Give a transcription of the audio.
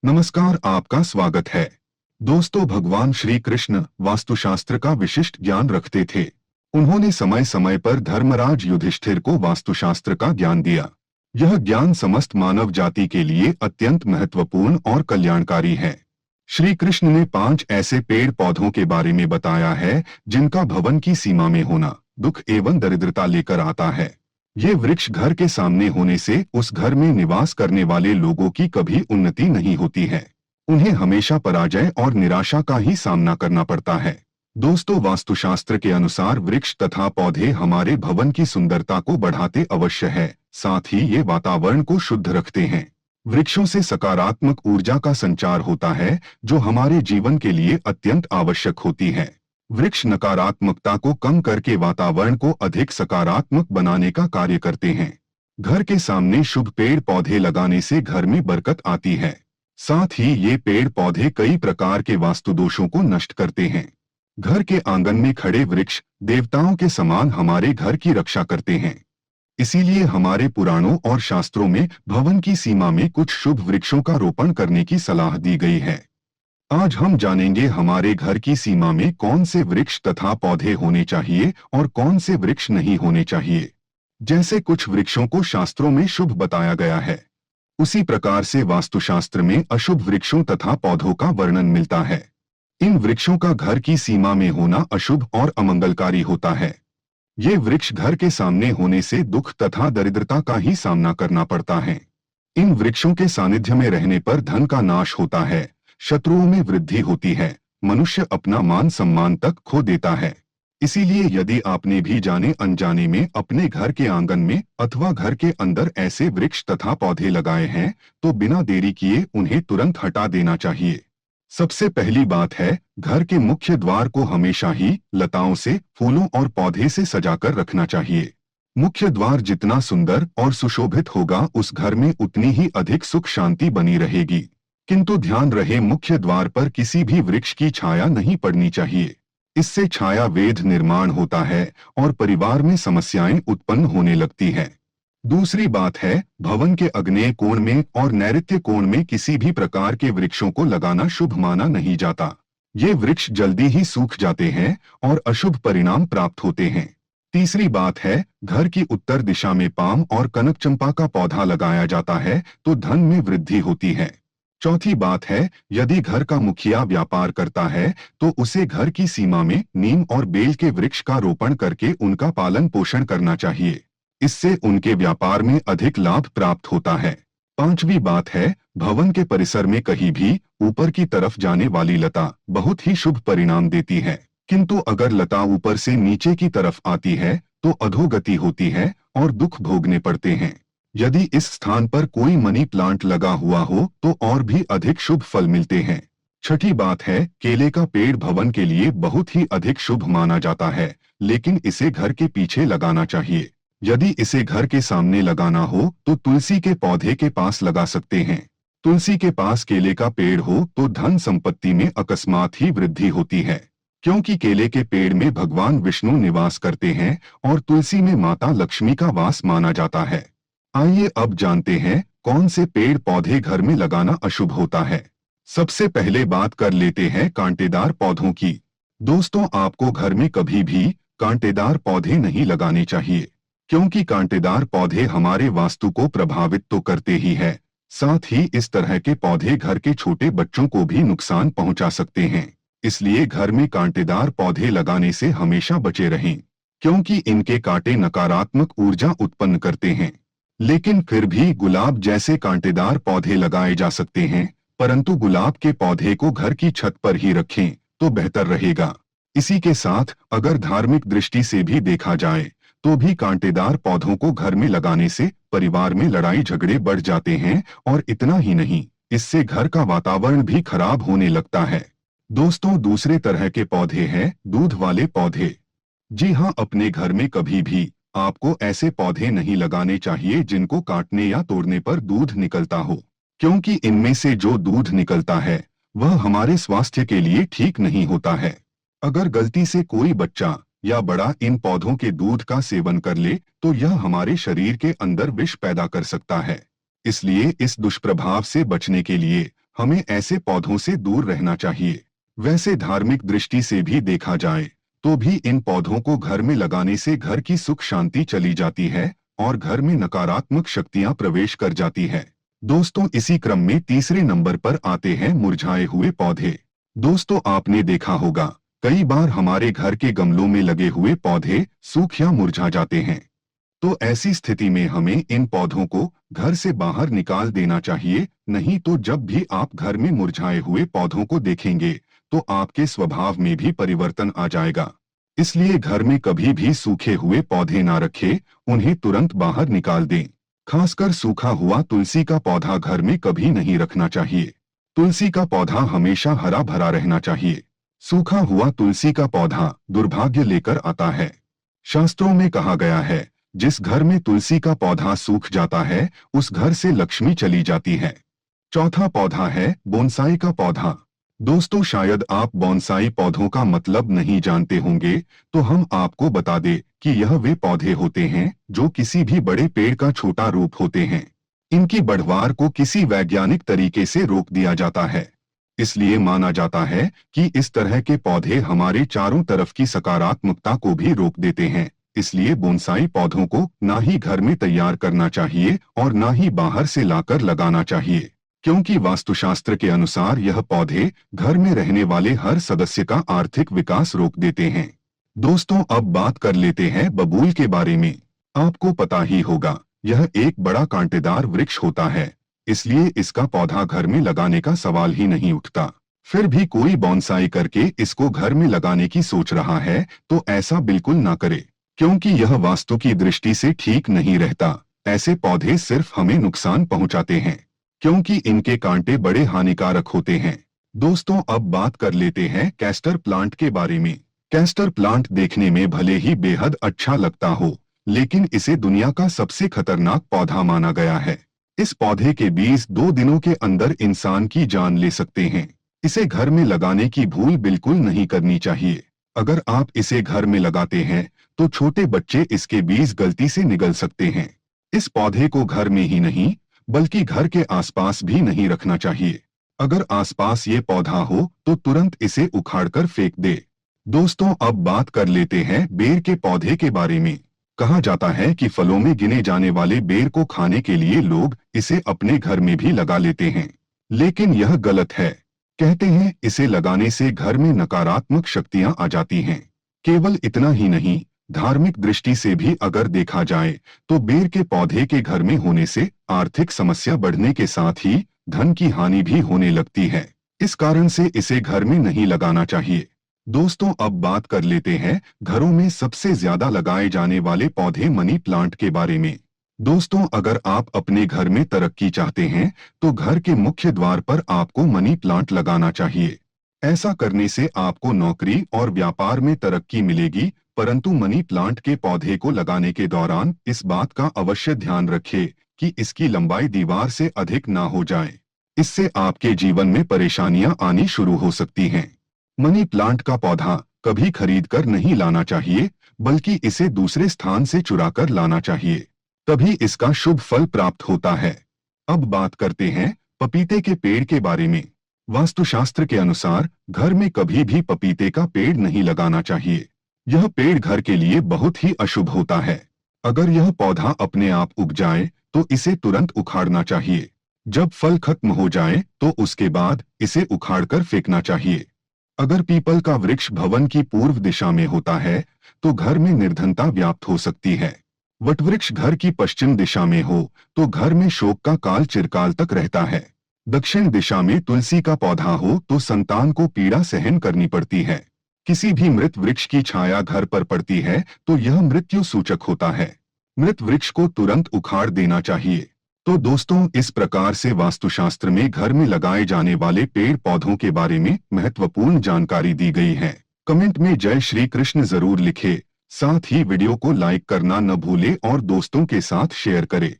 नमस्कार, आपका स्वागत है। दोस्तों, भगवान श्री कृष्ण वास्तुशास्त्र का विशिष्ट ज्ञान रखते थे। उन्होंने समय समय पर धर्मराज युधिष्ठिर को वास्तुशास्त्र का ज्ञान दिया। यह ज्ञान समस्त मानव जाति के लिए अत्यंत महत्वपूर्ण और कल्याणकारी है। श्री कृष्ण ने 5 ऐसे पेड़ पौधों के बारे में बताया है जिनका भवन की सीमा में होना दुख एवं दरिद्रता लेकर आता है। ये वृक्ष घर के सामने होने से उस घर में निवास करने वाले लोगों की कभी उन्नति नहीं होती है। उन्हें हमेशा पराजय और निराशा का ही सामना करना पड़ता है। दोस्तों, वास्तुशास्त्र के अनुसार वृक्ष तथा पौधे हमारे भवन की सुंदरता को बढ़ाते अवश्य है, साथ ही ये वातावरण को शुद्ध रखते हैं। वृक्षों से सकारात्मक ऊर्जा का संचार होता है, जो हमारे जीवन के लिए अत्यंत आवश्यक होती है। वृक्ष नकारात्मकता को कम करके वातावरण को अधिक सकारात्मक बनाने का कार्य करते हैं। घर के सामने शुभ पेड़ पौधे लगाने से घर में बरकत आती है। साथ ही ये पेड़ पौधे कई प्रकार के वास्तु दोषों को नष्ट करते हैं। घर के आंगन में खड़े वृक्ष देवताओं के समान हमारे घर की रक्षा करते हैं। इसीलिए हमारे पुराणों और शास्त्रों में भवन की सीमा में कुछ शुभ वृक्षों का रोपण करने की सलाह दी गई है। आज हम जानेंगे हमारे घर की सीमा में कौन से वृक्ष तथा पौधे होने चाहिए और कौन से वृक्ष नहीं होने चाहिए। जैसे कुछ वृक्षों को शास्त्रों में शुभ बताया गया है, उसी प्रकार से वास्तुशास्त्र में अशुभ वृक्षों तथा पौधों का वर्णन मिलता है। इन वृक्षों का घर की सीमा में होना अशुभ और अमंगलकारी होता है। ये वृक्ष घर के सामने होने से दुख तथा दरिद्रता का ही सामना करना पड़ता है। इन वृक्षों के सानिध्य में रहने पर धन का नाश होता है, शत्रुओं में वृद्धि होती है, मनुष्य अपना मान सम्मान तक खो देता है। इसीलिए यदि आपने भी जाने अनजाने में अपने घर के आंगन में अथवा घर के अंदर ऐसे वृक्ष तथा पौधे लगाए हैं, तो बिना देरी किए उन्हें तुरंत हटा देना चाहिए। सबसे पहली बात है, घर के मुख्य द्वार को हमेशा ही लताओं से, फूलों और पौधे से सजाकर रखना चाहिए। मुख्य द्वार जितना सुंदर और सुशोभित होगा, उस घर में उतनी ही अधिक सुख शांति बनी रहेगी। किंतु ध्यान रहे, मुख्य द्वार पर किसी भी वृक्ष की छाया नहीं पड़नी चाहिए। इससे छाया वेध निर्माण होता है और परिवार में समस्याएं उत्पन्न होने लगती है। दूसरी बात है, भवन के आग्नेय कोण में और नैऋत्य कोण में किसी भी प्रकार के वृक्षों को लगाना शुभ माना नहीं जाता। ये वृक्ष जल्दी ही सूख जाते हैं और अशुभ परिणाम प्राप्त होते हैं। तीसरी बात है, घर की उत्तर दिशा में पाम और कनकचंपा का पौधा लगाया जाता है तो धन में वृद्धि होती है। चौथी बात है, यदि घर का मुखिया व्यापार करता है तो उसे घर की सीमा में नीम और बेल के वृक्ष का रोपण करके उनका पालन पोषण करना चाहिए। इससे उनके व्यापार में अधिक लाभ प्राप्त होता है। पांचवी बात है, भवन के परिसर में कहीं भी ऊपर की तरफ जाने वाली लता बहुत ही शुभ परिणाम देती है, किंतु अगर लता ऊपर से नीचे की तरफ आती है तो अधोगति होती है और दुख भोगने पड़ते हैं। यदि इस स्थान पर कोई मनी प्लांट लगा हुआ हो तो और भी अधिक शुभ फल मिलते हैं। छठी बात है, केले का पेड़ भवन के लिए बहुत ही अधिक शुभ माना जाता है, लेकिन इसे घर के पीछे लगाना चाहिए। यदि इसे घर के सामने लगाना हो तो तुलसी के पौधे के पास लगा सकते हैं। तुलसी के पास केले का पेड़ हो तो धन संपत्ति में अकस्मात ही वृद्धि होती है, क्योंकि केले के पेड़ में भगवान विष्णु निवास करते हैं और तुलसी में माता लक्ष्मी का वास माना जाता है। आइए अब जानते हैं कौन से पेड़ पौधे घर में लगाना अशुभ होता है। सबसे पहले बात कर लेते हैं कांटेदार पौधों की। दोस्तों, आपको घर में कभी भी कांटेदार पौधे नहीं लगाने चाहिए, क्योंकि कांटेदार पौधे हमारे वास्तु को प्रभावित तो करते ही है, साथ ही इस तरह के पौधे घर के छोटे बच्चों को भी नुकसान पहुंचा सकते हैं। इसलिए घर में कांटेदार पौधे लगाने से हमेशा बचे रहें, क्योंकि इनके कांटे नकारात्मक ऊर्जा उत्पन्न करते हैं। लेकिन फिर भी गुलाब जैसे कांटेदार पौधे लगाए जा सकते हैं, परंतु गुलाब के पौधे को घर की छत पर ही रखें तो बेहतर रहेगा। इसी के साथ अगर धार्मिक दृष्टि से भी देखा जाए तो भी कांटेदार पौधों को घर में लगाने से परिवार में लड़ाई झगड़े बढ़ जाते हैं, और इतना ही नहीं, इससे घर का वातावरण भी खराब होने लगता है। दोस्तों, दूसरे तरह के पौधे हैं दूध वाले पौधे। जी हाँ, अपने घर में कभी भी आपको ऐसे पौधे नहीं लगाने चाहिए जिनको काटने या तोड़ने पर दूध निकलता हो, क्योंकि इनमें से जो दूध निकलता है वह हमारे स्वास्थ्य के लिए ठीक नहीं होता है। अगर गलती से कोई बच्चा या बड़ा इन पौधों के दूध का सेवन कर ले तो यह हमारे शरीर के अंदर विष पैदा कर सकता है। इसलिए इस दुष्प्रभाव से बचने के लिए हमें ऐसे पौधों से दूर रहना चाहिए। वैसे धार्मिक दृष्टि से भी देखा जाए तो भी इन पौधों को घर में लगाने से घर की सुख शांति चली जाती है और घर में नकारात्मक शक्तियां प्रवेश कर जाती है। दोस्तों, इसी क्रम में तीसरे नंबर पर आते हैं मुरझाए हुए पौधे। दोस्तों, आपने देखा होगा कई बार हमारे घर के गमलों में लगे हुए पौधे सूख या मुरझा जाते हैं। तो ऐसी स्थिति में हमें इन पौधों को घर से बाहर निकाल देना चाहिए, नहीं तो जब भी आप घर में मुरझाए हुए पौधों को देखेंगे तो आपके स्वभाव में भी परिवर्तन आ जाएगा। इसलिए घर में कभी भी सूखे हुए पौधे ना रखें, उन्हें तुरंत बाहर निकाल दें। खासकर सूखा हुआ तुलसी का पौधा घर में कभी नहीं रखना चाहिए। तुलसी का पौधा हमेशा हरा भरा रहना चाहिए। सूखा हुआ तुलसी का पौधा दुर्भाग्य लेकर आता है। शास्त्रों में कहा गया है, जिस घर में तुलसी का पौधा सूख जाता है उस घर से लक्ष्मी चली जाती है। चौथा पौधा है बोनसाई का पौधा। दोस्तों, शायद आप बोनसाई पौधों का मतलब नहीं जानते होंगे, तो हम आपको बता दें कि यह वे पौधे होते हैं जो किसी भी बड़े पेड़ का छोटा रूप होते हैं। इनकी बढ़वार को किसी वैज्ञानिक तरीके से रोक दिया जाता है। इसलिए माना जाता है कि इस तरह के पौधे हमारे चारों तरफ की सकारात्मकता को भी रोक देते हैं। इसलिए बोनसाई पौधों को ना ही घर में तैयार करना चाहिए और ना ही बाहर से लाकर लगाना चाहिए, क्योंकि वास्तुशास्त्र के अनुसार यह पौधे घर में रहने वाले हर सदस्य का आर्थिक विकास रोक देते हैं। दोस्तों, अब बात कर लेते हैं बबूल के बारे में। आपको पता ही होगा, यह एक बड़ा कांटेदार वृक्ष होता है, इसलिए इसका पौधा घर में लगाने का सवाल ही नहीं उठता। फिर भी कोई बोनसाई करके इसको घर में लगाने की सोच रहा है तो ऐसा बिल्कुल ना करे, क्योंकि यह वास्तु की दृष्टि से ठीक नहीं रहता। ऐसे पौधे सिर्फ हमें नुकसान पहुंचाते हैं, क्योंकि इनके कांटे बड़े हानिकारक होते हैं। दोस्तों, अब बात कर लेते हैं कैस्टर प्लांट के बारे में। कैस्टर प्लांट देखने में भले ही बेहद अच्छा लगता हो, लेकिन इसे दुनिया का सबसे खतरनाक पौधा माना गया है। इस पौधे के बीज 2 दिनों के अंदर इंसान की जान ले सकते हैं। इसे घर में लगाने की भूल बिल्कुल नहीं करनी चाहिए। अगर आप इसे घर में लगाते हैं तो छोटे बच्चे इसके बीज गलती से निगल सकते हैं। इस पौधे को घर में ही नहीं बल्कि घर के आसपास भी नहीं रखना चाहिए। अगर आसपास ये पौधा हो तो तुरंत इसे उखाड़कर फेंक दे। दोस्तों, अब बात कर लेते हैं बेर के पौधे के बारे में। कहा जाता है कि फलों में गिने जाने वाले बेर को खाने के लिए लोग इसे अपने घर में भी लगा लेते हैं, लेकिन यह गलत है। कहते हैं इसे लगाने से घर में नकारात्मक शक्तियां आ जाती हैं। केवल इतना ही नहीं, धार्मिक दृष्टि से भी अगर देखा जाए तो बेर के पौधे के घर में होने से आर्थिक समस्या बढ़ने के साथ ही धन की हानि भी होने लगती है। इस कारण से इसे घर में नहीं लगाना चाहिए। दोस्तों, अब बात कर लेते हैं घरों में सबसे ज्यादा लगाए जाने वाले पौधे मनी प्लांट के बारे में। दोस्तों, अगर आप अपने घर में तरक्की चाहते हैं तो घर के मुख्य द्वार पर आपको मनी प्लांट लगाना चाहिए। ऐसा करने से आपको नौकरी और व्यापार में तरक्की मिलेगी, परंतु मनी प्लांट के पौधे को लगाने के दौरान इस बात का अवश्य ध्यान रखें कि इसकी लंबाई दीवार से अधिक ना हो जाए। इससे आपके जीवन में परेशानियां आनी शुरू हो सकती हैं। मनी प्लांट का पौधा कभी खरीदकर नहीं लाना चाहिए, बल्कि इसे दूसरे स्थान से चुराकर लाना चाहिए, तभी इसका शुभ फल प्राप्त होता है। अब बात करते हैं पपीते के पेड़ के बारे में। वास्तुशास्त्र के अनुसार घर में कभी भी पपीते का पेड़ नहीं लगाना चाहिए। यह पेड़ घर के लिए बहुत ही अशुभ होता है। अगर यह पौधा अपने आप उग जाए तो इसे तुरंत उखाड़ना चाहिए। जब फल खत्म हो जाए तो उसके बाद इसे उखाड़कर फेंकना चाहिए। अगर पीपल का वृक्ष भवन की पूर्व दिशा में होता है तो घर में निर्धनता व्याप्त हो सकती है। वटवृक्ष घर की पश्चिम दिशा में हो तो घर में शोक का काल चिरकाल तक रहता है। दक्षिण दिशा में तुलसी का पौधा हो तो संतान को पीड़ा सहन करनी पड़ती है। किसी भी मृत वृक्ष की छाया घर पर पड़ती है तो यह मृत्यु सूचक होता है। मृत वृक्ष को तुरंत उखाड़ देना चाहिए। तो दोस्तों, इस प्रकार से वास्तुशास्त्र में घर में लगाए जाने वाले पेड़ पौधों के बारे में महत्वपूर्ण जानकारी दी गई है। कमेंट में जय श्री कृष्ण जरूर लिखें। साथ ही वीडियो को लाइक करना न भूलें और दोस्तों के साथ शेयर करें।